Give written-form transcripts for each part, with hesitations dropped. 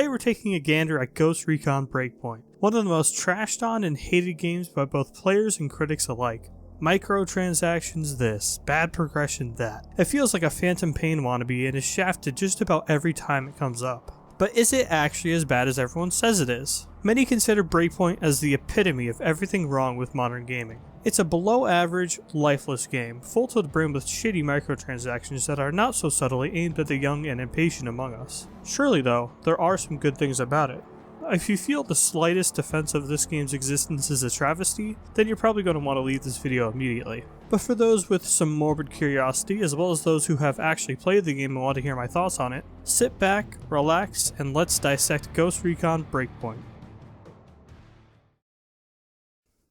Today we're taking a gander at Recon Breakpoint, one of the most trashed on and hated games by both players and critics alike. Microtransactions this, bad progression that. It feels like a Phantom Pain wannabe and is shafted just about every time it comes up. But is it actually as bad as everyone says it is? Many consider Breakpoint as the epitome of everything wrong with modern gaming. It's a below average, lifeless game, full to the brim with shitty microtransactions that are not so subtly aimed at the young and impatient among us. Surely though, there are some good things about it. If you feel the slightest defense of this game's existence is a travesty, then you're probably going to want to leave this video immediately. But for those with some morbid curiosity, as well as those who have actually played the game and want to hear my thoughts on it, sit back, relax, and let's dissect Ghost Recon Breakpoint.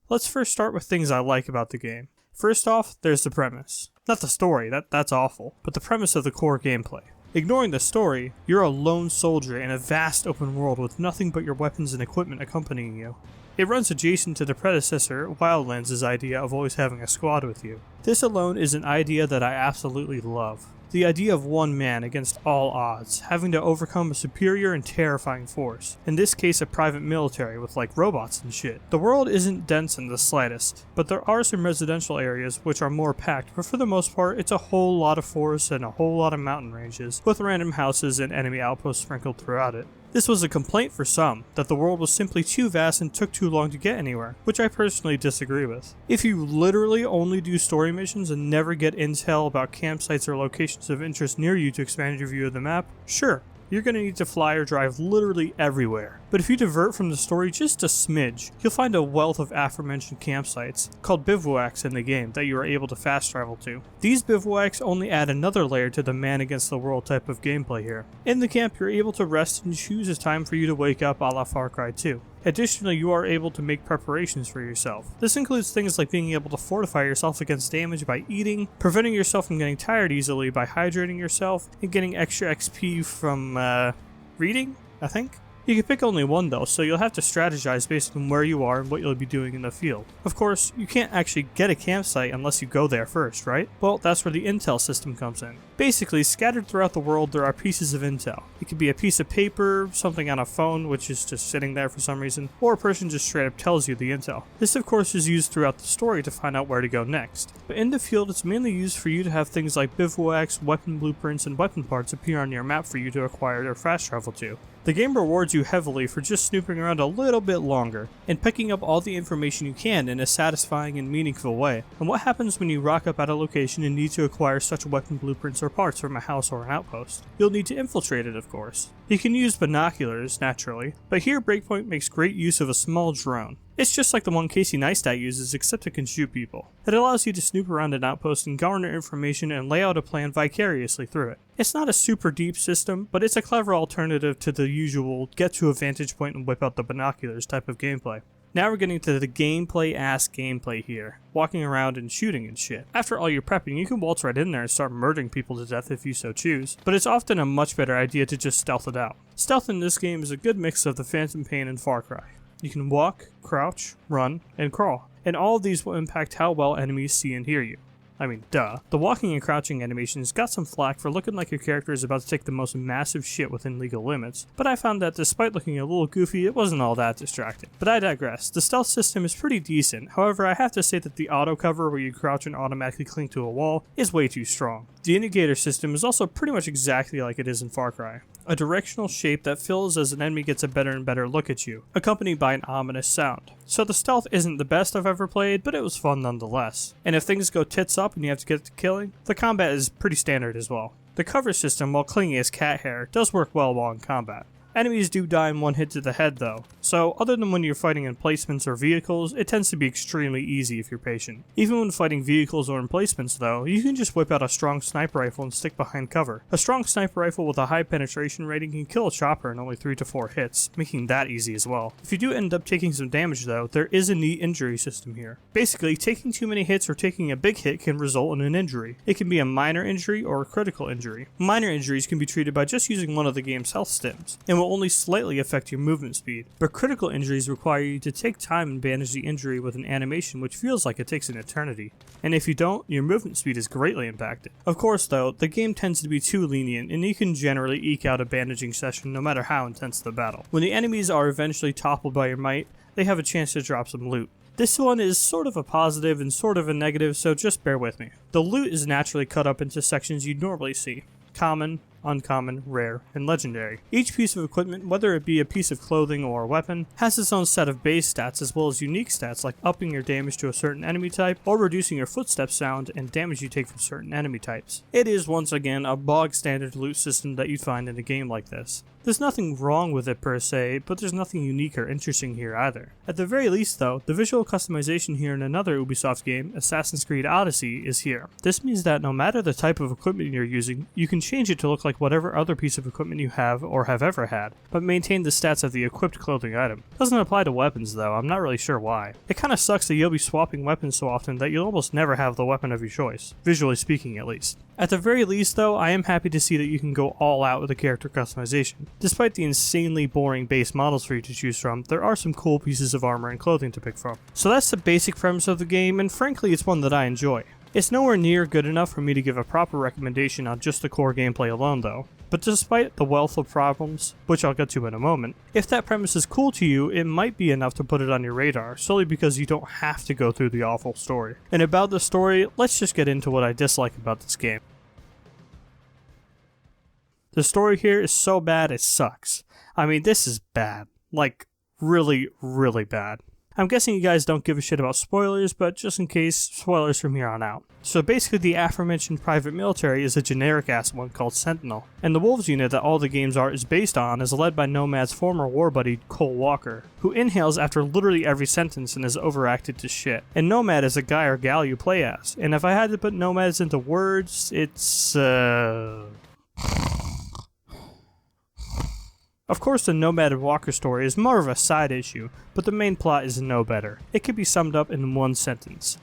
Let's first start with things I like about the game. First off, there's the premise. Not the story, that's awful, but the premise of the core gameplay. Ignoring the story, you're a lone soldier in a vast open world with nothing but your weapons and equipment accompanying you. It runs adjacent to the predecessor, Wildlands' idea of always having a squad with you. This alone is an idea that I absolutely love. The idea of one man against all odds, having to overcome a superior and terrifying force. In this case a private military with like robots and shit. The world isn't dense in the slightest, but there are some residential areas which are more packed, but for the most part it's a whole lot of forests and a whole lot of mountain ranges, with random houses and enemy outposts sprinkled throughout it. This was a complaint for some, that the world was simply too vast and took too long to get anywhere, which I personally disagree with. If you literally only do story missions and never get intel about campsites or locations of interest near you to expand your view of the map, sure, you're going to need to fly or drive literally everywhere. But if you divert from the story just a smidge, you'll find a wealth of aforementioned campsites, called Bivuacs in the game, that you are able to fast travel to. These Bivuacs only add another layer to the man against the world type of gameplay here. In the camp, you're able to rest and choose a time for you to wake up a la Far Cry 2. Additionally, you are able to make preparations for yourself. This includes things like being able to fortify yourself against damage by eating, preventing yourself from getting tired easily by hydrating yourself, and getting extra XP from, reading, I think? You can pick only one though, so you'll have to strategize based on where you are and what you'll be doing in the field. Of course, you can't actually get a campsite unless you go there first, right? Well, that's where the intel system comes in. Basically, scattered throughout the world there are pieces of intel. It could be a piece of paper, something on a phone which is just sitting there for some reason, or a person just straight up tells you the intel. This of course is used throughout the story to find out where to go next. But in the field it's mainly used for you to have things like bivouacs, weapon blueprints, and weapon parts appear on your map for you to acquire or fast travel to. The game rewards you heavily for just snooping around a little bit longer, and picking up all the information you can in a satisfying and meaningful way. And what happens when you rock up at a location and need to acquire such weapon blueprints or parts from a house or an outpost? You'll need to infiltrate it, of course. You can use binoculars, naturally, but here Breakpoint makes great use of a small drone. It's just like the one Casey Neistat uses, except it can shoot people. It allows you to snoop around an outpost and garner information and lay out a plan vicariously through it. It's not a super deep system, but it's a clever alternative to the usual get to a vantage point and whip out the binoculars type of gameplay. Now we're getting to the gameplay here, walking around and shooting and shit. After all your prepping, you can waltz right in there and start murdering people to death if you so choose, but it's often a much better idea to just stealth it out. Stealth in this game is a good mix of the Phantom Pain and Far Cry. You can walk, crouch, run, and crawl, and all of these will impact how well enemies see and hear you. I mean, duh. The walking and crouching animations got some flack for looking like your character is about to take the most massive shit within legal limits, but I found that despite looking a little goofy, it wasn't all that distracting. But I digress. The stealth system is pretty decent, however I have to say that the auto cover where you crouch and automatically cling to a wall is way too strong. The indicator system is also pretty much exactly like it is in Far Cry. A directional shape that fills as an enemy gets a better and better look at you, accompanied by an ominous sound. So the stealth isn't the best I've ever played, but it was fun nonetheless. And if things go tits up and you have to get to killing, the combat is pretty standard as well. The cover system, while clinging as cat hair, does work well while in combat. Enemies do die in one hit to the head though, so other than when you're fighting emplacements or vehicles, it tends to be extremely easy if you're patient. Even when fighting vehicles or emplacements though, you can just whip out a strong sniper rifle and stick behind cover. A strong sniper rifle with a high penetration rating can kill a chopper in only 3 to 4 hits, making that easy as well. If you do end up taking some damage though, there is a neat injury system here. Basically, taking too many hits or taking a big hit can result in an injury. It can be a minor injury or a critical injury. Minor injuries can be treated by just using one of the game's health stims, and will only slightly affect your movement speed, but critical injuries require you to take time and bandage the injury with an animation which feels like it takes an eternity, and if you don't, your movement speed is greatly impacted. Of course though, the game tends to be too lenient and you can generally eke out a bandaging session no matter how intense the battle. When the enemies are eventually toppled by your might, they have a chance to drop some loot. This one is sort of a positive and sort of a negative, so just bear with me. The loot is naturally cut up into sections you'd normally see: common, uncommon, rare, and legendary. Each piece of equipment, whether it be a piece of clothing or a weapon, has its own set of base stats as well as unique stats like upping your damage to a certain enemy type or reducing your footstep sound and damage you take from certain enemy types. It is once again a bog standard loot system that you'd find in a game like this. There's nothing wrong with it per se, but there's nothing unique or interesting here either. At the very least though, the visual customization here in another Ubisoft game, Assassin's Creed Odyssey, is here. This means that no matter the type of equipment you're using, you can change it to look like whatever other piece of equipment you have or have ever had, but maintain the stats of the equipped clothing item. Doesn't apply to weapons though, I'm not really sure why. It kinda sucks that you'll be swapping weapons so often that you'll almost never have the weapon of your choice, visually speaking at least. At the very least though, I am happy to see that you can go all out with the character customization. Despite the insanely boring base models for you to choose from, there are some cool pieces of armor and clothing to pick from. So that's the basic premise of the game, and frankly it's one that I enjoy. It's nowhere near good enough for me to give a proper recommendation on just the core gameplay alone though. But despite the wealth of problems, which I'll get to in a moment, if that premise is cool to you, it might be enough to put it on your radar, solely because you don't have to go through the awful story. And about the story, let's just get into what I dislike about this game. The story here is so bad it sucks. I mean, this is bad. Like, really, really bad. I'm guessing you guys don't give a shit about spoilers, but just in case, spoilers from here on out. So basically the aforementioned private military is a generic ass one called Sentinel, and the Wolves unit that all the game's art is based on is led by Nomad's former war buddy Cole Walker, who inhales after literally every sentence and is overacted to shit. And Nomad is a guy or gal you play as, and if I had to put Nomads into words, it's Of course, the Nomad and Walker story is more of a side issue, but the main plot is no better. It can be summed up in one sentence.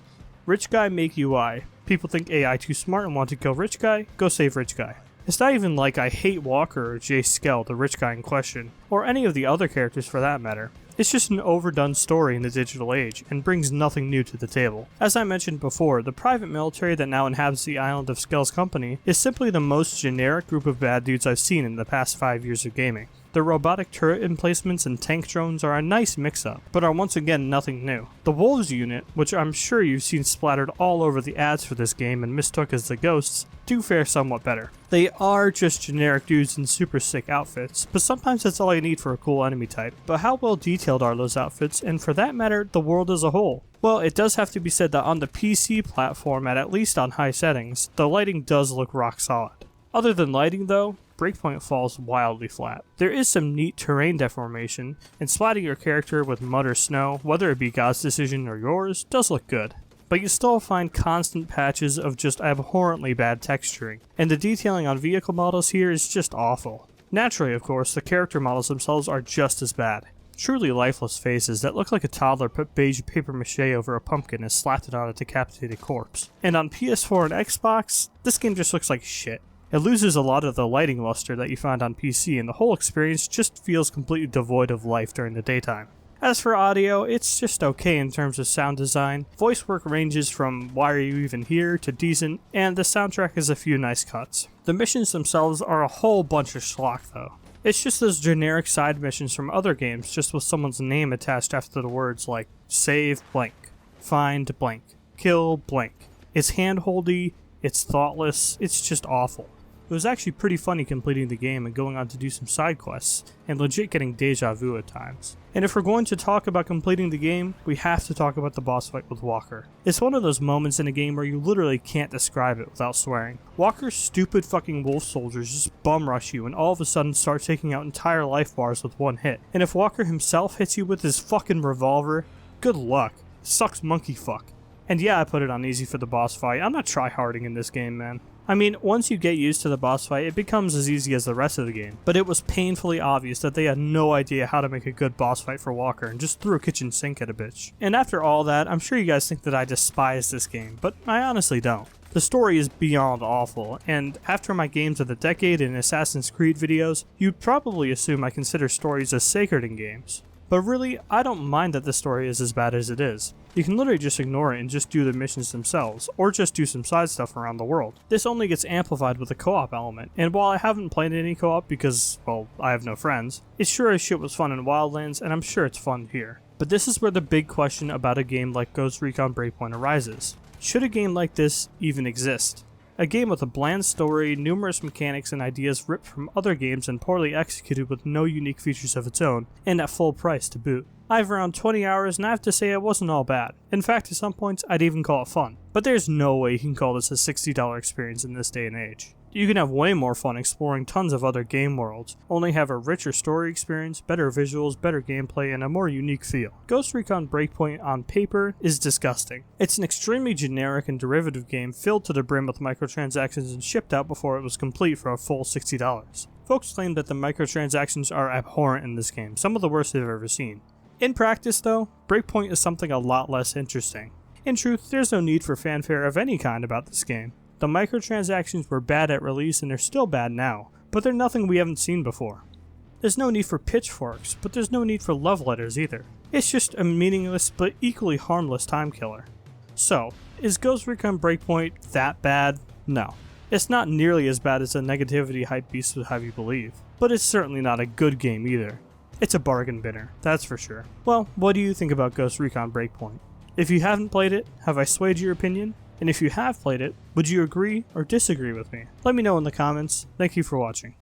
Rich guy make UI. People think AI too smart and want to kill rich guy, go save rich guy. It's not even like I hate Walker or Jay Skell, the rich guy in question, or any of the other characters for that matter. It's just an overdone story in the digital age, and brings nothing new to the table. As I mentioned before, the private military that now inhabits the island of Skell's company is simply the most generic group of bad dudes I've seen in the past 5 years of gaming. The robotic turret emplacements and tank drones are a nice mix-up, but are once again nothing new. The Wolves unit, which I'm sure you've seen splattered all over the ads for this game and mistook as the Ghosts, do fare somewhat better. They are just generic dudes in super sick outfits, but sometimes that's all you need for a cool enemy type. But how well detailed are those outfits, and for that matter, the world as a whole? Well, it does have to be said that on the PC platform, at least on high settings, the lighting does look rock solid. Other than lighting though, Breakpoint falls wildly flat. There is some neat terrain deformation, and splatting your character with mud or snow, whether it be God's decision or yours, does look good. But you still find constant patches of just abhorrently bad texturing, and the detailing on vehicle models here is just awful. Naturally, of course, the character models themselves are just as bad. Truly lifeless faces that look like a toddler put beige paper mache over a pumpkin and slapped it on a decapitated corpse. And on PS4 and Xbox, this game just looks like shit. It loses a lot of the lighting luster that you find on PC, and the whole experience just feels completely devoid of life during the daytime. As for audio, it's just okay in terms of sound design. Voice work ranges from why are you even here to decent, and the soundtrack has a few nice cuts. The missions themselves are a whole bunch of schlock though. It's just those generic side missions from other games, just with someone's name attached after the words like save blank, find blank, kill blank. It's handholdy, it's thoughtless, it's just awful. It was actually pretty funny completing the game and going on to do some side quests, and legit getting deja vu at times. And if we're going to talk about completing the game, we have to talk about the boss fight with Walker. It's one of those moments in a game where you literally can't describe it without swearing. Walker's stupid fucking wolf soldiers just bum rush you and all of a sudden start taking out entire life bars with one hit. And if Walker himself hits you with his fucking revolver, good luck. Sucks monkey fuck. And yeah, I put it on easy for the boss fight. I'm not tryharding in this game, man. I mean, once you get used to the boss fight, it becomes as easy as the rest of the game. But it was painfully obvious that they had no idea how to make a good boss fight for Walker and just threw a kitchen sink at a bitch. And after all that, I'm sure you guys think that I despise this game, but I honestly don't. The story is beyond awful, and after my Games of the Decade and Assassin's Creed videos, you'd probably assume I consider stories as sacred in games. But really, I don't mind that the story is as bad as it is. You can literally just ignore it and just do the missions themselves, or just do some side stuff around the world. This only gets amplified with the co-op element, and while I haven't played any co-op because, well, I have no friends, it sure as shit was fun in Wildlands, and I'm sure it's fun here. But this is where the big question about a game like Ghost Recon Breakpoint arises. Should a game like this even exist? A game with a bland story, numerous mechanics and ideas ripped from other games and poorly executed with no unique features of its own, and at full price to boot. I have around 20 hours and I have to say it wasn't all bad. In fact, at some points I'd even call it fun. But there's no way you can call this a $60 experience in this day and age. You can have way more fun exploring tons of other game worlds, only have a richer story experience, better visuals, better gameplay, and a more unique feel. Ghost Recon Breakpoint on paper is disgusting. It's an extremely generic and derivative game filled to the brim with microtransactions and shipped out before it was complete for a full $60. Folks claim that the microtransactions are abhorrent in this game, some of the worst they've ever seen. In practice though, Breakpoint is something a lot less interesting. In truth, there's no need for fanfare of any kind about this game. The microtransactions were bad at release and they're still bad now, but they're nothing we haven't seen before. There's no need for pitchforks, but there's no need for love letters either. It's just a meaningless but equally harmless time killer. So, is Ghost Recon Breakpoint that bad? No. It's not nearly as bad as the negativity hype beast would have you believe, but it's certainly not a good game either. It's a bargain binner, that's for sure. Well, what do you think about Ghost Recon Breakpoint? If you haven't played it, have I swayed your opinion? And if you have played it, would you agree or disagree with me? Let me know in the comments. Thank you for watching.